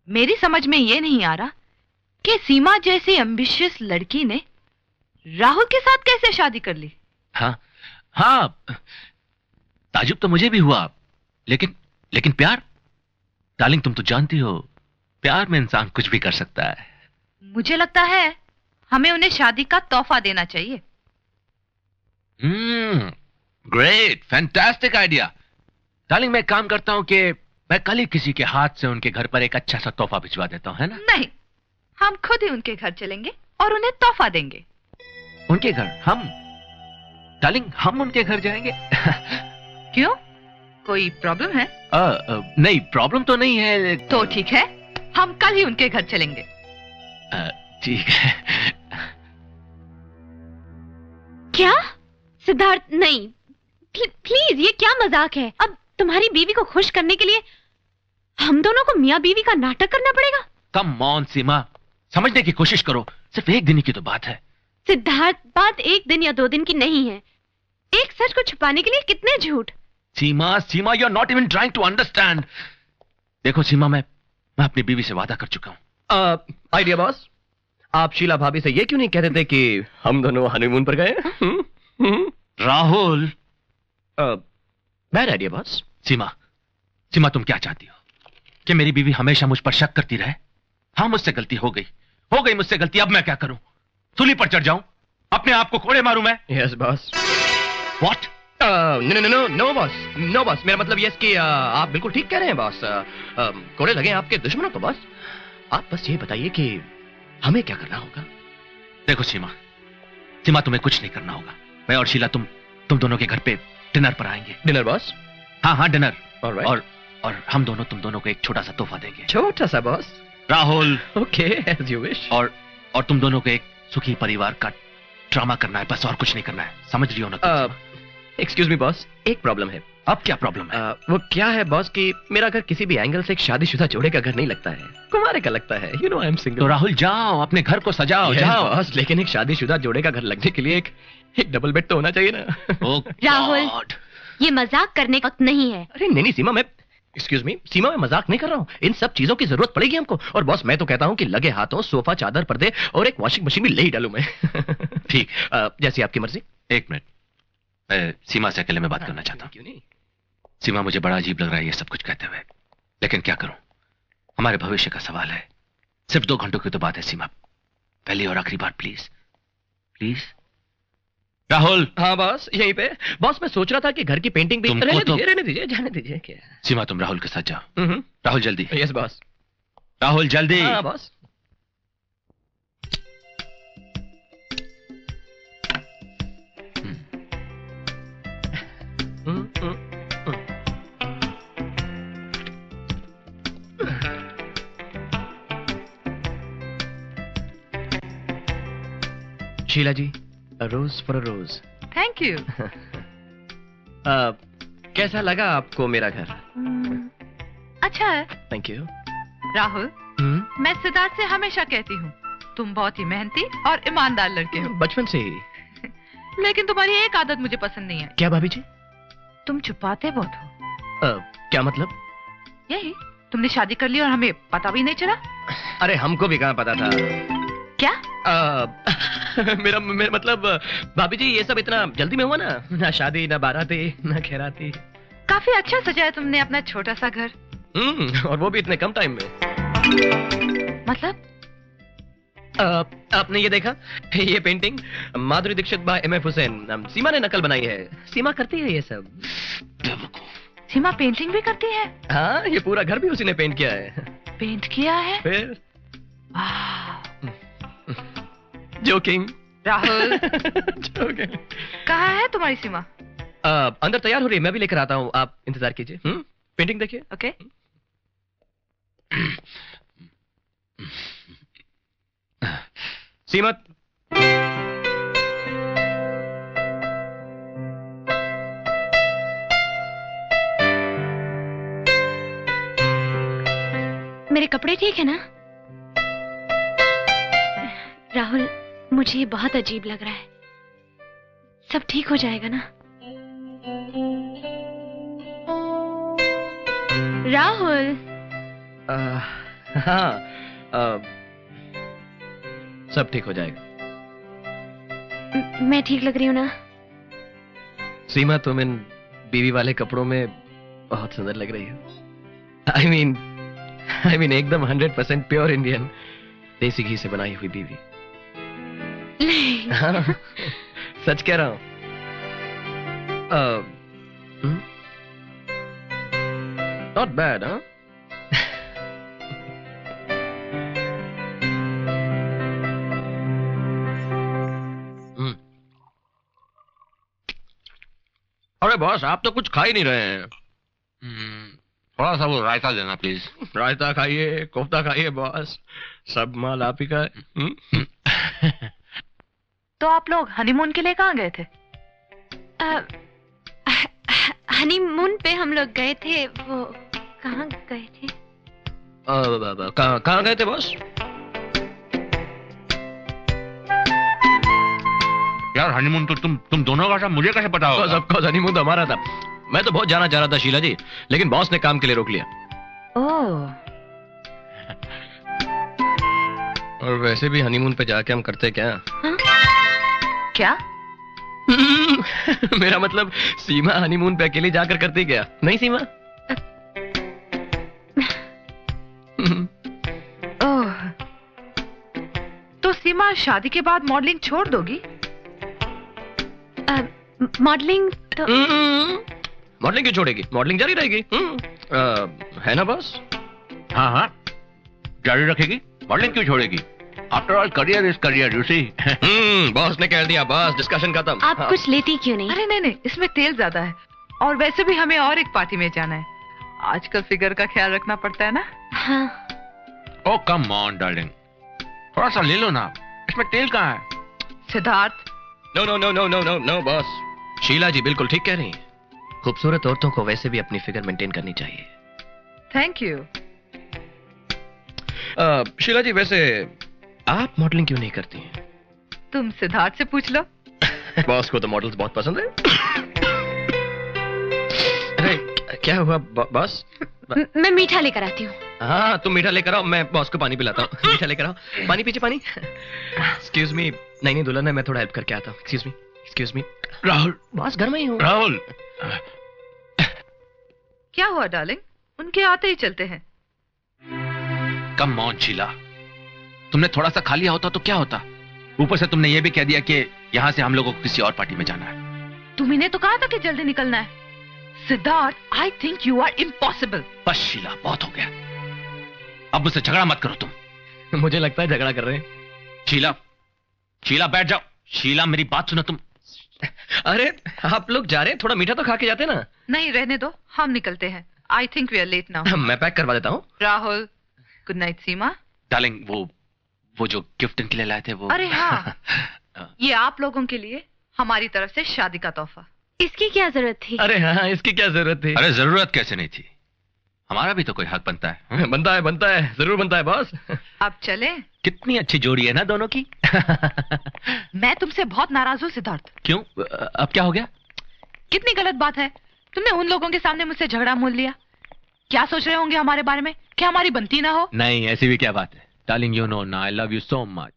मेरी समझ में ये नहीं आ रहा कि सीमा जैसी एम्बिशियस लड़की ने राहुल के साथ कैसे शादी कर ली। हाँ हाँ, ताजुब तो मुझे भी हुआ, लेकिन लेकिन प्यार, डार्लिंग तुम तो जानती हो, प्यार में इंसान कुछ भी कर सकता है। मुझे लगता है हमें उन्हें शादी का तोहफा देना चाहिए। Great, fantastic idea. डार्लिंग मैं काम करता हूं कि मैं कल ही किसी के हाथ से उनके घर पर एक अच्छा सा तोहफा भिजवा देता हूं, है ना? नहीं, हम खुद ही उनके घर चलेंगे और उन्हें तोहफा देंगे। उनके घर? हम? डार्लिंग हम उनके घर जाएंगे? क्यों, कोई प्रॉब्लम है? नहीं, प्रॉब्लम तो नहीं है। तो ठीक है, हम कल ही उनके घर चलेंगे। ठीक है। क्या सिद्धार्थ? नहीं प्लीज, ये क्या मजाक है? अब तुम्हारी बीवी को खुश करने के लिए हम दोनों को मियां बीवी का नाटक करना पड़ेगा? कम ऑन सीमा, समझने की कोशिश करो, सिर्फ एक दिन की तो बात है। सिद्धार्थ, बात एक दिन या 2 दिन की नहीं है। एक सच को छुपाने के लिए कितने झूठ। Seema, Seema, you are not even trying to understand. देखो सीमा, मैं अपनी बीवी से वादा कर चुका हूं। आइडिया बॉस, आप शीला भाभी से ये क्यों नहीं कहते थे कि हम दोनों हनीमून पर गए? Rahul, bad idea boss. Seema, Seema तुम क्या चाहती हो कि मेरी बीवी हमेशा मुझ पर शक करती रहे? हाँ, मुझसे गलती हो गई मुझसे गलती। अब मैं क्या करूं? सूली पर चढ़ जाऊं? अपने आप को कोड़े मारूं मैं? Yes boss. What? No boss, मेरा मतलब ये है कि आप बिल्कुल ठीक कह रहे हैं बॉस। कोड़े लगे आपके दुश्मनों को बॉस। आप बस ये बताइए कि हमें क्या करना होगा? देखो सीमा, तुम्हें कुछ नहीं करना होगा। मैं और शीला तुम दोनों के घर पे डिनर पर आएंगे। Dinner boss? हाँ, डिनर। Alright. और हम दोनों तुम दोनों को एक छोटा सा तोहफा देंगे। छोटा सा boss? Rahul. Okay, as you wish. और तुम दोनों को एक सुखी परिवार का ड्रामा करना है, बस और कुछ नहीं करना है। समझ रही हो ना? एक्सक्यूज मी बॉस, एक प्रॉब्लम है। अब क्या प्रॉब्लम है? वो क्या है बॉस कि मेरा घर किसी भी एंगल से एक शादीशुदा जोड़े का घर नहीं लगता है, कुंवारे का लगता है। You know I am single. तो राहुल जाओ, अपने घर को सजाओ। जाओ बॉस, लेकिन एक शादीशुदा जोड़े का घर लगने के लिए एक डबल बेड तो होना चाहिए ना। राहुल, ये मजाक करने का वक्त नहीं है। अरे नहीं सीमा, मैं एक्सक्यूज मी सीमा, मैं मजाक नहीं कर रहा हूँ। इन सब चीजों की जरूरत पड़ेगी हमको। और बॉस मैं तो कहता हूँ कि लगे हाथों सोफा, चादर, पर्दे और एक वॉशिंग मशीन भी ले ही डालूं मैं। ठीक, जैसी आपकी मर्जी। एक मिनट, मैं सीमा से अकेले में बात करना चाहता हूँ। क्यों नहीं? सीमा, मुझे बड़ा अजीब लग रहा है ये सब कुछ कहते हुए, लेकिन क्या करूं? हमारे भविष्य का सवाल है। सिर्फ 2 घंटों की तो बात है सीमा, पहली और आखिरी बार प्लीज, प्लीज। राहुल। हाँ बॉस, यहीं पे। बॉस मैं सोच रहा था कि घर की पेंटिंग भी रहने दीजिए, जाने दीजिए। क्या सीमा, तुम राहुल के साथ जाओ। राहुल जल्दी। Yes boss. राहुल जल्दी। हाँ boss. Sheela ji, a rose for a rose। Thank you. कैसा लगा आपको मेरा घर? अच्छा है। Thank you. राहुल, मैं सिद्धार्थ से हमेशा कहती हूँ तुम बहुत ही मेहनती और ईमानदार लड़के हो। बचपन से ही। लेकिन तुम्हारी एक आदत मुझे पसंद नहीं है। क्या भाभी जी? तुम छुपाते बहुत हो। क्या मतलब? यही, तुमने शादी कर ली और हमें पता भी नहीं चला। अरे हमको भी कहाँ पता था। क्या? मेरा मतलब भाभी जी, ये सब इतना जल्दी में हुआ ना शादी, ना बाराती, ना खैराती। काफी अच्छा सजाया तुमने अपना छोटा सा घर। और वो भी इतने कम टाइम में। मतलब? आपने ये देखा, ये painting Madhuri Dixit bye M.F. Hussain, सीमा ने नकल बनाई है। सीमा करती है ये सब। सीमा पेंटिंग भी करती है? हाँ, ये पूरा घर भी उसी ने पेंट किया है। पेंट किया है? फिर जोकिंग। राहुल। जोकिंग। कहाँ है तुम्हारी सीमा? अंदर तैयार हो रही है, मैं भी लेकर आता हूँ, आप इंतजार कीजिए। पेंटिंग देखिए। ओके। सीमा, मेरे कपड़े ठीक है ना? राहुल, मुझे ये बहुत अजीब लग रहा है। सब ठीक हो जाएगा ना? राहुल। हाँ, सब ठीक हो जाएगा। मैं ठीक लग रही हूँ ना? सीमा, तुम इन बीवी वाले कपड़ों में बहुत सुंदर लग रही हो। आई मीन एकदम 100% प्योर इंडियन, देसी घी से बनाई हुई बीवी। हाँ, सच कह रहा हूं। नॉट बैड, हाँ? अरे बॉस, आप तो कुछ खा ही नहीं रहे हैं। थोड़ा सा वो रायता देना प्लीज। रायता खाइए, कोफ्ता खाइए बॉस, सब माल आप ही का है। तो आप लोग हनीमून के लिए कहाँ गए थे? हनीमून पे हम लोग गए थे। वो कहाँ गए थे? कहाँ गए थे बॉस? यार हनीमून तो तुम दोनों का था, मुझे कैसे पता होगा? ऑफ कोर्स हनीमून तो हमारा था। मैं तो बहुत जाना चाह रहा था शीला जी, लेकिन बॉस ने काम के लिए रोक लिया। ओह, और वैसे भी हनीमून पे जाके हम करते क्या? क्या? मेरा मतलब सीमा हनीमून पे अकेली जाकर करती क्या? नहीं सीमा? ओह, तो सीमा शादी के बाद मॉडलिंग छोड़ दोगी? मॉडलिंग तो मॉडलिंग क्यों छोड़ेगी? मॉडलिंग जारी रहेगी। है ना बॉस? हाँ हाँ, जारी रखेगी। मॉडलिंग क्यों छोड़ेगी? After all career is career, you see. Boss ने कह दिया, बॉस डिस्कशन खत्म। आप कुछ लेती क्यों नहीं? अरे नहीं, इसमें तेल ज्यादा है, और वैसे भी हमें और एक पार्टी में जाना है। आजकल फिगर का ख्याल रखना पड़ता है ना। हाँ। ओ कम ऑन डार्लिंग, थोड़ा सा ले लो ना, इसमें तेल कहाँ है? Siddharth, no no no no no no no boss, Sheela ji बिल्कुल ठीक कह रही हैं। खूबसूरत औरतों को वैसे भी अपनी फिगर मेंटेन करनी चाहिए। Thank you. शीला जी, वैसे आप मॉडलिंग क्यों नहीं करती हैं? तुम सिद्धार्थ से पूछ लो। बॉस को तो मॉडल्स बहुत पसंद है। अरे क्या हुआ बॉस? मैं मीठा लेकर आती हूँ। हाँ, तुम मीठा लेकर आओ, मैं बॉस को पानी पिलाता हूँ। मीठा लेकर आओ, पानी पीछे पानी। एक्सक्यूज मी, नहीं दुल्हन है, मैं थोड़ा हेल्प करके आता हूँ। Excuse me. राहुल, बॉस घर में ही हूँ। राहुल। क्या हुआ डार्लिंग? उनके आते ही चलते हैं। कम ऑन शीला, तुमने थोड़ा सा खा लिया होता तो क्या होता? ऊपर से तुमने ये भी कह दिया कि यहाँ से हम लोगों को किसी और पार्टी में जाना है। तुम्ही तो कहा था कि जल्दी निकलना है। Siddharth, I think you are impossible. बस शीला, बहुत हो गया, अब मुझसे झगड़ा मत करो तुम। मुझे लगता है झगड़ा कर रहे हैं। शीला बैठ जाओ। शीला मेरी बात सुनो तुम। अरे आप लोग जा रहे हैं, थोड़ा मीठा तो खा के जाते ना। नहीं, रहने दो, हम निकलते हैं। I think we are late now. मैं पैक करवा देता हूँ। Rahul, good night. Seema darling, वो जो गिफ्ट इनके लिए लाए थे वो। अरे हाँ, ये आप लोगों के लिए हमारी तरफ से शादी का तोहफा। इसकी क्या जरूरत थी? अरे हाँ, इसकी क्या जरूरत थी? अरे जरूरत कैसे नहीं थी, हमारा भी तो कोई हक बनता है। बनता है, जरूर बनता है बॉस। अब चले? कितनी अच्छी जोड़ी है ना दोनों की। मैं तुमसे बहुत नाराज हूँ सिद्धार्थ। क्यों, अब क्या हो गया? कितनी गलत बात है, तुमने उन लोगों के सामने मुझसे झगड़ा मोल लिया। क्या सोच रहे होंगे हमारे बारे में, कि हमारी बनती ना हो? नहीं, ऐसी भी क्या बात है डार्लिंग, यू नो ना, I love you so much.